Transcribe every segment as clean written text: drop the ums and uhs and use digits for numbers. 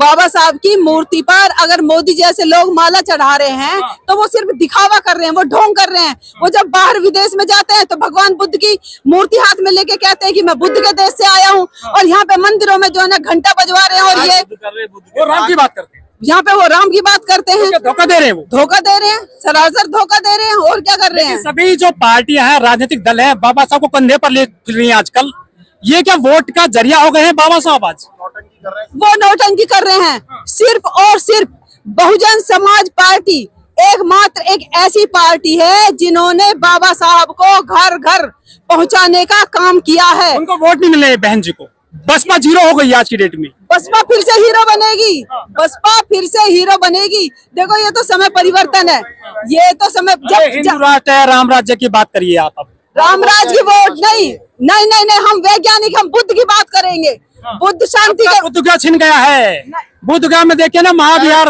बाबा साहब की मूर्ति पर अगर मोदी जैसे लोग माला चढ़ा रहे हैं तो वो सिर्फ दिखावा कर रहे हैं, वो ढोंग कर रहे हैं। वो जब बाहर विदेश में जाते हैं तो भगवान बुद्ध की मूर्ति हाथ में लेके कहते हैं कि मैं बुद्ध के देश से आया हूँ, और यहाँ पे मंदिरों में जो है ना घंटा बजवा रहे हैं और ये वो राम की बात करते हैं, यहाँ पे वो राम की बात करते हैं। धोखा दे रहे हैं, वो धोखा दे रहे हैं, सरासर धोखा दे रहे हैं। और क्या कर रहे हैं? सभी जो पार्टियां हैं, राजनीतिक दल है, बाबा साहब को कंधे पर ले रही है आजकल। ये क्या वोट का जरिया हो गए हैं बाबा साहब? आज वो नौटंकी कर रहे हैं। सिर्फ और सिर्फ बहुजन समाज पार्टी एकमात्र एक ऐसी पार्टी है जिन्होंने बाबा साहब को घर घर पहुंचाने का काम किया है। उनको वोट नहीं मिले बहन जी को। बसपा जीरो हो गई आज की डेट में। बसपा फिर से हीरो बनेगी, बसपा फिर से हीरो बनेगी। देखो ये तो समय परिवर्तन है, ये तो समय हिंदू राष्ट्र है, राम राज्य की बात करिए आप। अब राम राज की वोट नहीं, नहीं नहीं नहीं, हम वैज्ञानिक, हम बुद्ध की बात करेंगे। बुद्ध शांति का बुद्ध क्या छिन गया है? बुद्ध गया में देखिए ना महाविहार।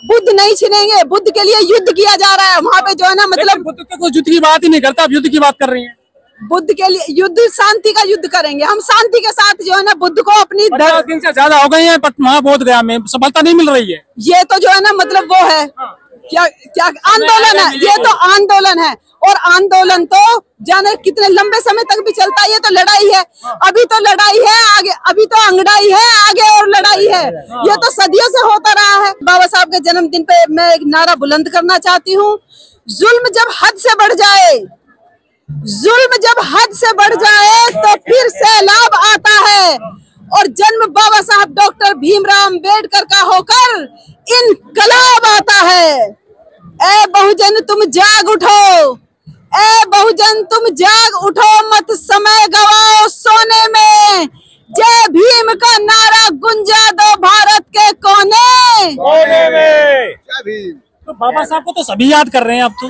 बुद्ध नहीं छिनेंगे। बुद्ध के लिए युद्ध किया जा रहा है वहाँ पे जो है ना, मतलब बुद्ध के कोई युद्ध की बात ही नहीं करता, अब युद्ध की बात कर रही है। बुद्ध के लिए युद्ध, शांति का युद्ध करेंगे हम। शांति के साथ जो है ना बुद्ध को अपनी 50 दिन से ज्यादा हो गई है, बट वहाँ बोध गया में सफलता नहीं मिल रही है। ये तो जो है ना मतलब वो है क्या क्या आंदोलन है, ये तो आंदोलन है। और आंदोलन तो जाने कितने लंबे समय तक भी चलता है। ये तो लड़ाई है, अभी तो लड़ाई है, आगे अभी तो अंगड़ाई है, आगे और लड़ाई है। ये तो सदियों से होता रहा है। बाबा साहब के जन्मदिन पे मैं एक नारा बुलंद करना चाहती हूँ, जुल्म जब हद से बढ़ जाए, जुल्म जब हद से बढ़ जाए तो फिर सैलाब आता है। और जन्म बाबा साहब डॉक्टर भीमराव अम्बेडकर का होकर इनकलाब आता है। ए बहुजन तुम जाग उठो, ए बहुजन तुम जाग उठो, मत समय गवाओ सोने में। जय भीम का नारा गुंजा दो भारत के कोने में। तो बाबा साहब को तो सभी याद कर रहे हैं अब तो।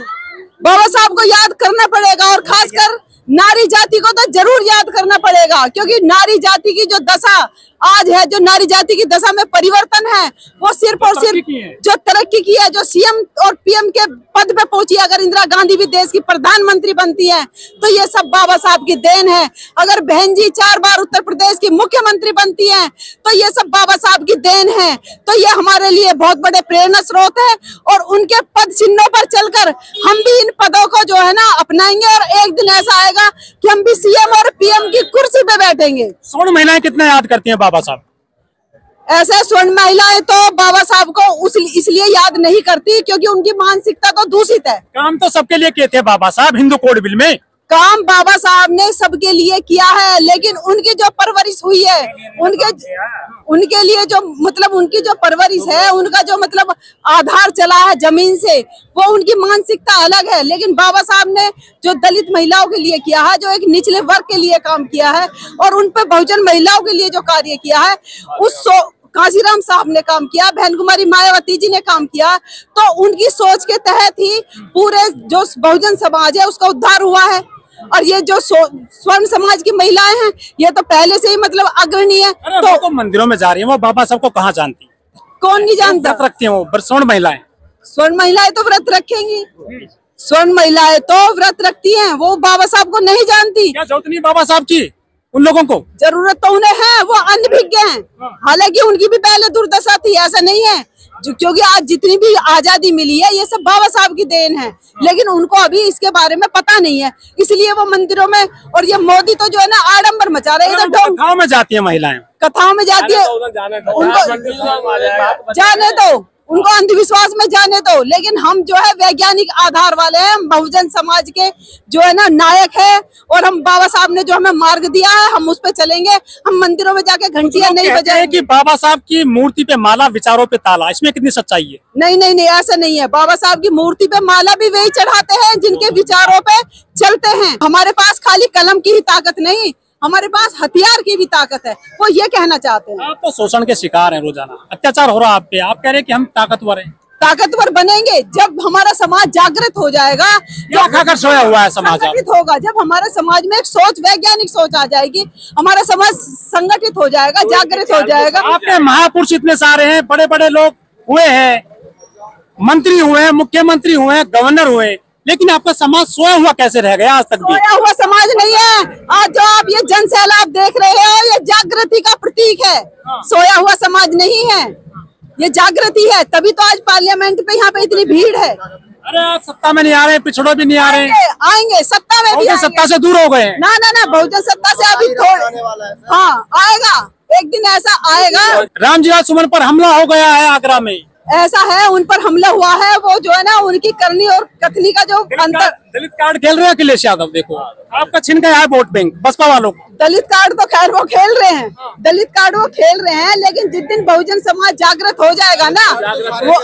बाबा साहब को याद करना पड़ेगा, और खासकर नारी जाति को तो जरूर याद करना पड़ेगा, क्योंकि नारी जाति की जो दशा आज है, जो नारी जाति की दशा में परिवर्तन है, वो सिर्फ और सिर्फ जो तरक्की की है, जो सीएम और पीएम के पद पे पहुंची। अगर इंदिरा गांधी भी देश की प्रधानमंत्री बनती है तो ये सब बाबा साहब की देन है। अगर बहन जी 4 बार उत्तर प्रदेश की मुख्यमंत्री बनती है तो ये सब बाबा साहब की देन है। तो ये हमारे लिए बहुत बड़े प्रेरणा स्रोत है, और उनके पद चिन्हों पर चलकर हम भी इन पदों को जो है ना अपनाएंगे, और एक दिन ऐसा आएगा कि हम भी सीएम और पीएम की कुर्सी पे बैठेंगे। स्वर्ण महिलाएं कितना याद करती हैं बाबा साहब? ऐसे स्वर्ण महिलाएं तो बाबा साहब को इसलिए याद नहीं करती क्योंकि उनकी मानसिकता तो दूषित है। काम तो सबके लिए किए थे बाबा साहब, हिंदू कोड बिल में काम बाबा साहब ने सबके लिए किया है, लेकिन उनकी जो परवरिश हुई है, उनके लिए जो मतलब उनकी जो परवरिश है, उनका जो मतलब आधार चला है जमीन से, वो उनकी मानसिकता अलग है। लेकिन बाबा साहब ने जो दलित महिलाओं के लिए किया है, जो एक निचले वर्ग के लिए काम किया है, और उन पर बहुजन महिलाओं के लिए जो कार्य किया है, उस काशीराम साहब ने काम किया, बहन कुमारी मायावती जी ने काम किया, तो उनकी सोच के तहत ही पूरे जो बहुजन समाज है उसका उद्धार हुआ है। और ये जो स्वर्ण समाज की महिलाएं हैं, ये तो पहले से ही मतलब अग्रणी है। तो मंदिरों में जा रही है, वो बाबा साहब को कहाँ जानती? कौन नहीं जानता? व्रत रखती है वो स्वर्ण महिलाएं। स्वर्ण महिलाएं तो व्रत रखेंगी, स्वर्ण महिलाएं तो व्रत रखती हैं, वो बाबा साहब को नहीं जानती। क्या जरूरत नहीं बाबा साहब की? उन लोगों को जरूरत तो उन्हें है, वो अनभिज्ञ हैं। हालांकि उनकी भी पहले दुर्दशा थी, ऐसा नहीं है, क्योंकि आज जितनी भी आजादी मिली है ये सब बाबा साहब की देन है, लेकिन उनको अभी इसके बारे में पता नहीं है, इसलिए वो मंदिरों में, और ये मोदी तो जो है ना आडंबर मचा रहे हैं। कथाओं में जाती है महिलाएं, कथाओं में जाती है, उनको जाने दो, उनको अंधविश्वास में जाने दो। लेकिन हम जो है वैज्ञानिक आधार वाले हैं, हम बहुजन समाज के जो है ना नायक है, और हम बाबा साहब ने जो हमें मार्ग दिया है हम उस पे चलेंगे। हम मंदिरों में जाके घंटियां नहीं बजाएंगे कि बाबा साहब की मूर्ति पे माला, विचारों पे ताला, इसमें कितनी सच्चाई है? नहीं नहीं नहीं, ऐसा नहीं है। बाबा साहब की मूर्ति पे माला भी वही चढ़ाते हैं जिनके विचारों पे चलते हैं। हमारे पास खाली कलम की ही ताकत नहीं, हमारे पास हथियार की भी ताकत है, वो ये कहना चाहते हैं। आप तो शोषण के शिकार हैं, रोजाना अत्याचार हो रहा है आप पे, आप कह रहे हैं कि हम ताकतवर हैं। ताकतवर बनेंगे जब हमारा समाज जागृत हो जाएगा, क्या खाकर सोया हुआ है समाज, संगठित होगा। जब हमारे समाज में एक सोच, वैज्ञानिक सोच आ जाएगी, हमारा समाज संगठित हो जाएगा, जागृत हो जाएगा। आपके महापुरुष इतने सारे हैं, बड़े बड़े लोग हुए हैं, मंत्री हुए हैं, मुख्यमंत्री हुए हैं, गवर्नर हुए, लेकिन आपका समाज सोया हुआ कैसे रह गया आज तक भी? सोया हुआ समाज नहीं है। आज जो आप ये जन सैलाब देख रहे हो, ये जागृति का प्रतीक है। सोया हुआ समाज नहीं है, ये जागृति है। तभी तो आज पार्लियामेंट पे यहाँ पे इतनी भीड़ है। अरे आप सत्ता में नहीं आ रहे, पिछड़ों भी नहीं आ रहे, आएंगे सत्ता में भी आएंगे। सत्ता से दूर हो गए हैं। ना बहुजन सत्ता से अभी थोड़े, हाँ आएगा, एक दिन ऐसा आएगा। रामजी सुमन पर हमला हो गया है आगरा में, ऐसा है, उन पर हमला हुआ है। वो जो है ना, उनकी करनी और कथनी का जो अंतर। दलित कार्ड खेल रहे हैं अखिलेश यादव, देखो आपका छिन गया है वोट बैंक बसपा वालों को। दलित कार्ड तो खैर वो खेल रहे हैं, दलित कार्ड वो खेल रहे हैं, लेकिन जिस दिन बहुजन समाज जागृत हो जाएगा ना, वो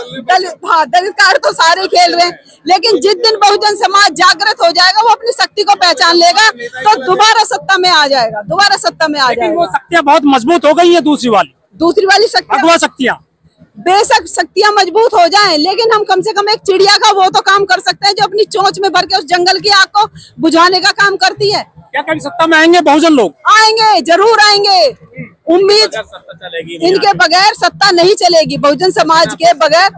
दलित कार्ड तो सारे खेल रहे हैं, लेकिन जिस दिन बहुजन समाज जागृत हो जाएगा, वो अपनी शक्ति को पहचान लेगा, तो दोबारा सत्ता में आ जाएगा, दोबारा सत्ता में आ जाएगा। वो शक्तियाँ बहुत मजबूत हो गई है, दूसरी वाली शक्तियाँ बेशक शक्तियां मजबूत हो जाएं, लेकिन हम कम से कम एक चिड़िया का वो तो काम कर सकते हैं जो अपनी चोंच में भर के उस जंगल की आग को बुझाने का काम करती है। क्या कभी सत्ता में आएंगे बहुजन लोग? आएंगे, जरूर आएंगे। उम्मीद इनके बगैर सत्ता नहीं चलेगी, बहुजन समाज के बगैर।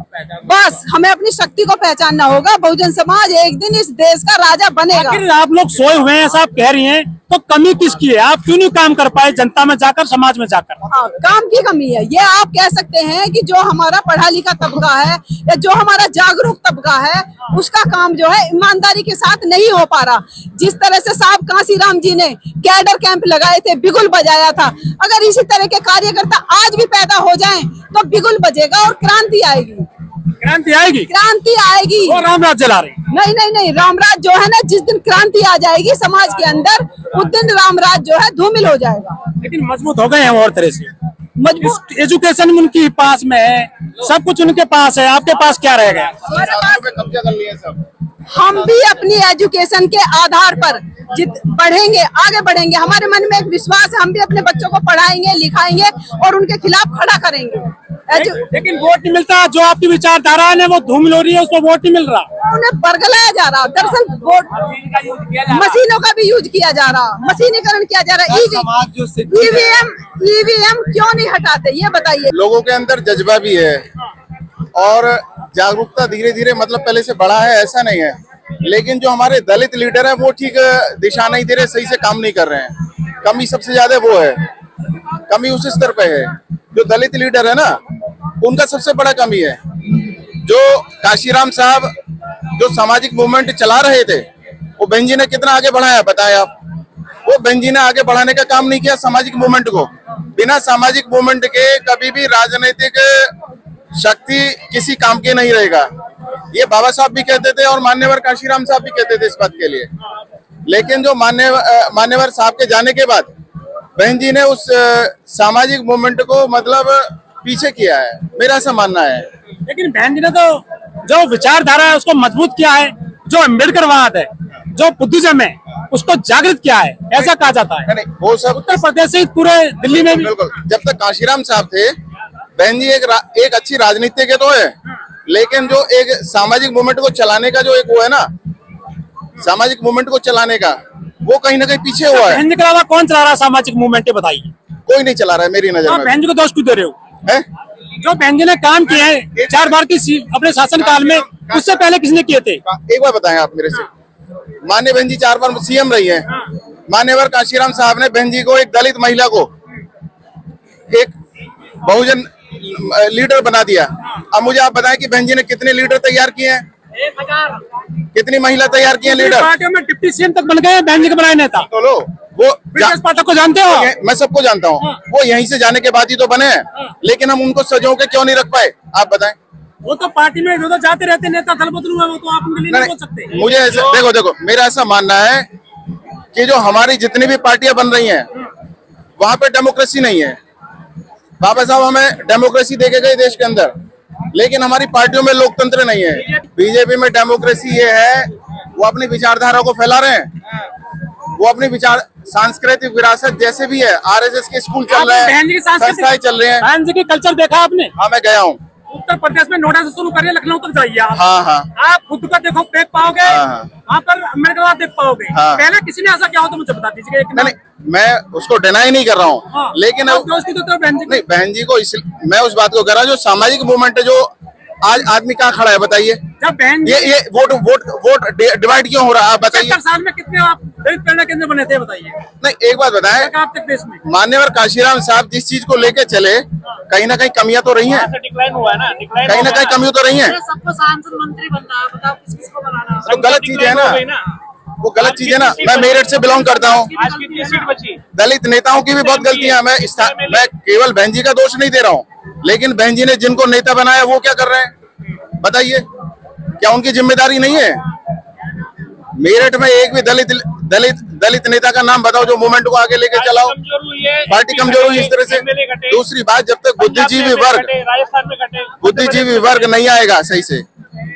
बस हमें अपनी शक्ति को पहचानना होगा। बहुजन समाज एक दिन इस देश का राजा बनेगा। आप लोग सोए हुए हैं, ऐसा आप कह रही हैं, तो कमी किसकी है? आप क्यों नहीं काम कर पाए जनता में जाकर, समाज में जाकर? हाँ, काम की कमी है। ये आप कह सकते हैं कि जो हमारा पढ़ा लिखा तबका है या जो हमारा जागरूक तबका है, उसका काम जो है ईमानदारी के साथ नहीं हो पा रहा। जिस तरह से साहब कांसीराम जी ने कैडर कैंप लगाए थे, बिगुल बजाया था, अगर इसी तरह के कार्यकर्ता आज भी पैदा हो जाएं तो बिगुल बजेगा और क्रांति आएगी। क्रांति आएगी, क्रांति आएगी। और रामराज जला रहे? नहीं, रामराज जो है ना, जिस दिन क्रांति आ जाएगी समाज के अंदर, उस दिन रामराज जो है धूमिल हो जाएगा। लेकिन मजबूत हो गए हैं और तरह से, मजबूत एजुकेशन उनके पास में है, सब कुछ उनके पास है, आपके पास क्या रह गया? कब्जा कर लिया सब। हम भी अपनी एजुकेशन के आधार पर बढ़ेंगे, आगे बढ़ेंगे। हमारे मन में एक विश्वास है, हम भी अपने बच्चों को पढ़ाएंगे, लिखाएंगे और उनके खिलाफ खड़ा करेंगे। लेकिन वोट नहीं मिलता। जो आपकी विचारधारा है वो धूमिल हो रही है, उसको वोट नहीं मिल रहा, उन्हें बरगलाया जा रहा। दरअसल वोट मशीनों का भी यूज किया जा रहा, मशीनीकरण किया जा रहा। ईवीएम क्यों नहीं हटाते, ये बताइए। लोगों के अंदर जज्बा भी है और जागरूकता धीरे धीरे, मतलब पहले से बढ़ा है, ऐसा नहीं है। लेकिन जो हमारे दलित लीडर है वो ठीक दिशा नहीं दे रहे, सही से काम नहीं कर रहे हैं। कमी सबसे ज्यादा वो है, कमी उस स्तर पे है। जो दलित लीडर है ना, उनका सबसे बड़ा कमी है। जो काशीराम साहब जो सामाजिक मूवमेंट चला रहे थे, वो बहन जी ने कितना आगे बढ़ाया बताएं आप? वो बहन जी ने आगे बढ़ाने का काम नहीं किया सामाजिक मूवमेंट को। बिना सामाजिक मूवमेंट के कभी भी राजनीतिक शक्ति किसी काम के नहीं रहेगा। ये बाबा साहब भी कहते थे और मान्यवर काशीराम साहब भी कहते थे इस बात के लिए। लेकिन जो मान्यवर साहब के जाने के बाद बहन जी ने उस सामाजिक मूवमेंट को मतलब पीछे किया है, मेरा ऐसा मानना है। लेकिन बहन जी ने तो जो विचारधारा है उसको मजबूत किया है, जो अम्बेडकरवाद है, जो बुद्धिज्म है, उसको जागृत किया है, ऐसा कहा जाता है। नहीं, वो सब उत्तर प्रदेश से पूरे दिल्ली में भी। बिल्कुल, जब तक काशीराम साहब थे, बहन जी एक अच्छी राजनीतिज्ञ तो है, लेकिन जो एक सामाजिक मूवमेंट को चलाने का जो एक वो है ना, सामाजिक मूवमेंट को चलाने का, वो कहीं ना कहीं पीछे हुआ है। बहन जी के अलावा कौन चला रहा है सामाजिक मूवमेंट, बताइए? कोई नहीं चला रहा है मेरी नजर में। बहन जी को दोष क्यों दे रहे हो? है? जो बहन जी ने काम किए हैं 4 बार की अपने शासन काल में, उससे पहले किसने किए थे? एक बार बताएं आप मेरे से। माननीय बहन जी 4 बार सीएम रही है। मान्यवर काशीराम साहब ने बहन जी को, एक दलित महिला को, एक बहुजन लीडर बना दिया। अब मुझे आप बताएं कि बहन जी ने कितने लीडर तैयार किए हैं? 1000। कितनी महिला तैयार किए लीडर? पार्टियों में डिप्टी सीएम तक बन गए बहन जी के बनाए नेता। तो लो, वो पाठक को जानते हो? मैं सबको जानता हूँ। वो यहीं से जाने के बाद ही तो बने हैं। लेकिन हम उनको सजो के क्यों नहीं रख पाए, आप बताएं? वो तो पार्टी में जो जाते रहते नेता दल बदलू है, वो तो आप उनके लिए नहीं बोल सकते। मुझे ऐसा देखो, मेरा ऐसा मानना है कि जो हमारी जितनी भी पार्टियां बन रही हैं, वहां पे डेमोक्रेसी नहीं है। बाबा साहब हमें डेमोक्रेसी दे के गए देश के अंदर, लेकिन हमारी पार्टियों में लोकतंत्र नहीं है। बीजेपी में डेमोक्रेसी ये है, वो अपनी विचारधारा को फैला रहे हैं, वो अपनी विचार सांस्कृतिक विरासत जैसे भी है, आरएसएस के स्कूल चल रहे हैं, संस्थाएं चल रहे हैं। बहन जी की कल्चर देखा आपने? हाँ, मैं गया हूँ। उत्तर प्रदेश में नोएडा से शुरू करिए, लखनऊ तक जाइए आप। हाँ। आप खुद का देखो, देख पाओगे। वहाँ पर अम्बेडकर देख पाओगे। पहले किसी ने ऐसा क्या हो तो मुझे बता दीजिए। नहीं, मैं उसको डिनाई नहीं कर रहा हूँ, लेकिन बहन जी को मैं उस बात को कर रहा हूँ, जो सामाजिक मूवमेंट है, जो आज आदमी कहाँ खड़ा है बताइए? जब बहन ये वोट डिवाइड क्यों हो रहा है, आप बताइए। 70 साल में कितने आप दलित प्रेरणा केंद्र बने थे बताइए। नहीं, एक बात बताएं, आप तक देश में मान्यवर काशीराम साहब जिस चीज को लेके चले, कहीं ना कहीं कमियां तो रही हैं, डिक्लाइन हुआ है ना, कहीं ना कहीं कमियां तो रही हैं। सबको सांसद मंत्री बनना है, बताओ किसको बनाना। तो गलत चीज है ना, वो गलत चीज है ना। मैं मेरठ से बिलोंग करता हूँ, आज कितनी सीट बची? दलित नेताओं की भी बहुत गलतियां हैं। मैं केवल बहन जी का दोष नहीं दे रहा हूँ, लेकिन बहन जी ने जिनको नेता बनाया वो क्या कर रहे हैं बताइए, क्या उनकी जिम्मेदारी नहीं है? मेरठ में एक भी दलित नेता का नाम बताओ जो मूवमेंट को आगे लेके चलाओ। पार्टी कमजोर हुई इस तरह से। दूसरी बात, जब तक बुद्धिजीवी वर्ग नहीं आएगा सही से,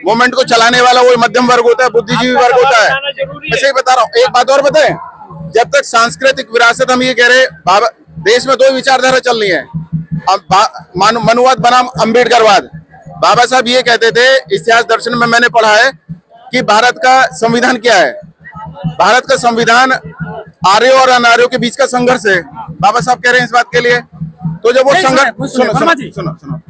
मूवमेंट को चलाने वाला वही मध्यम वर्ग होता है, बुद्धिजीवी वर्ग होता है। मैं सही बता रहा हूँ। एक बात और बताएं, जब तक सांस्कृतिक विरासत, हम ये कह रहे बाबा, देश में दो विचारधारा चल रही है, मनुवाद बनाम अम्बेडकरवाद। बाबा साहब ये कहते थे, इतिहास दर्शन में मैंने पढ़ा है कि भारत का संविधान क्या है। भारत का संविधान आर्यों और अनार्यों के बीच का संघर्ष है, बाबा साहब कह रहे हैं इस बात के लिए। तो जब वो संघर्ष, सुनो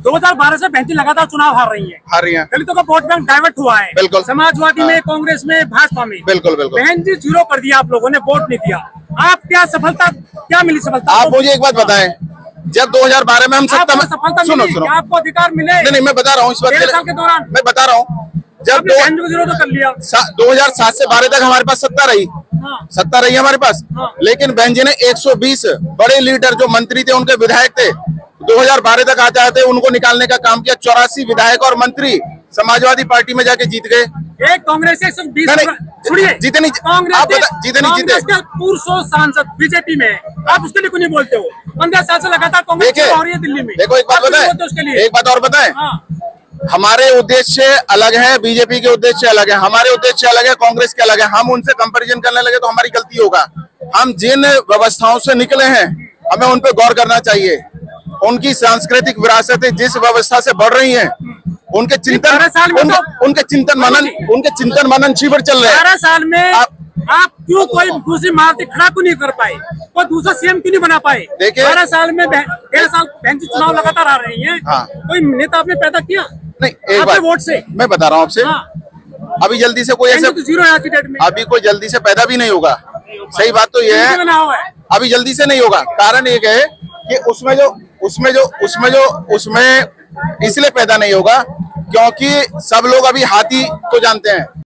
2012 से बहन जी लगातार चुनाव हार रही हैं। दलितों का वोट बैंक डाइवर्ट हुआ है, बिल्कुल। समाजवादी में, कांग्रेस में, भाजपा में, बिल्कुल। बहन जी 0 कर दिया, आप लोगों ने वोट नहीं दिया। आप क्या सफलता, क्या मिली सफलता? आप मुझे एक बात बताएं, जब 2012 में हम सत्ता में, सुनो आपको अधिकार मिले? नहीं, मैं बता रहा हूँ इस बात के दौरान मैं बता रहा हूँ, जब 2007 से 12 तक हमारे पास सत्ता रही हमारे पास, लेकिन बहन जी ने 120 बड़े लीडर जो मंत्री थे, उनके विधायक थे, 2012 तक आ जाते उनको निकालने का काम किया। 84 विधायक और मंत्री समाजवादी पार्टी में जाके जीत गए। एक कांग्रेस 120 जीते नहीं, जीते पूर्व सांसद बीजेपी में, आप उसके लिए क्यों नहीं बोलते हो? 15 साल से लगातार कांग्रेस हो रही है दिल्ली में। देखो, एक बात बताएं, एक बात और बताएं, हमारे उद्देश्य अलग है, बीजेपी के उद्देश्य अलग है, हमारे उद्देश्य अलग है, कांग्रेस के अलग है। हम उनसे कंपैरिजन करने लगे तो हमारी गलती होगा। हम जिन व्यवस्थाओं से निकले हैं, हमें उन पर गौर करना चाहिए। उनकी सांस्कृतिक विरासतें जिस व्यवस्था से बढ़ रही हैं, उनके चिंतन मनन शिविर चल रहे हैं। 12 साल में आप क्यों कोई दूसरी मारती खड़ा क्यों नहीं कर पाए? कोई दूसरा सीएम क्यों नहीं बना पाए? देखिए, 12 साल में 1.5 साल बहन जी चुनाव लगातार आ रही हैं। कोई नेता आपने पैदा किया? नहीं, एक बात वोट से मैं बता रहा हूँ आपसे, अभी जल्दी से कोई ऐसे 0 है आज की डेट में, अभी कोई जल्दी से पैदा भी नहीं होगा। सही बात तो ये है, अभी जल्दी से नहीं होगा। कारण एक है कि उसमें इसलिए पैदा नहीं होगा क्योंकि सब लोग अभी हाथी को जानते हैं।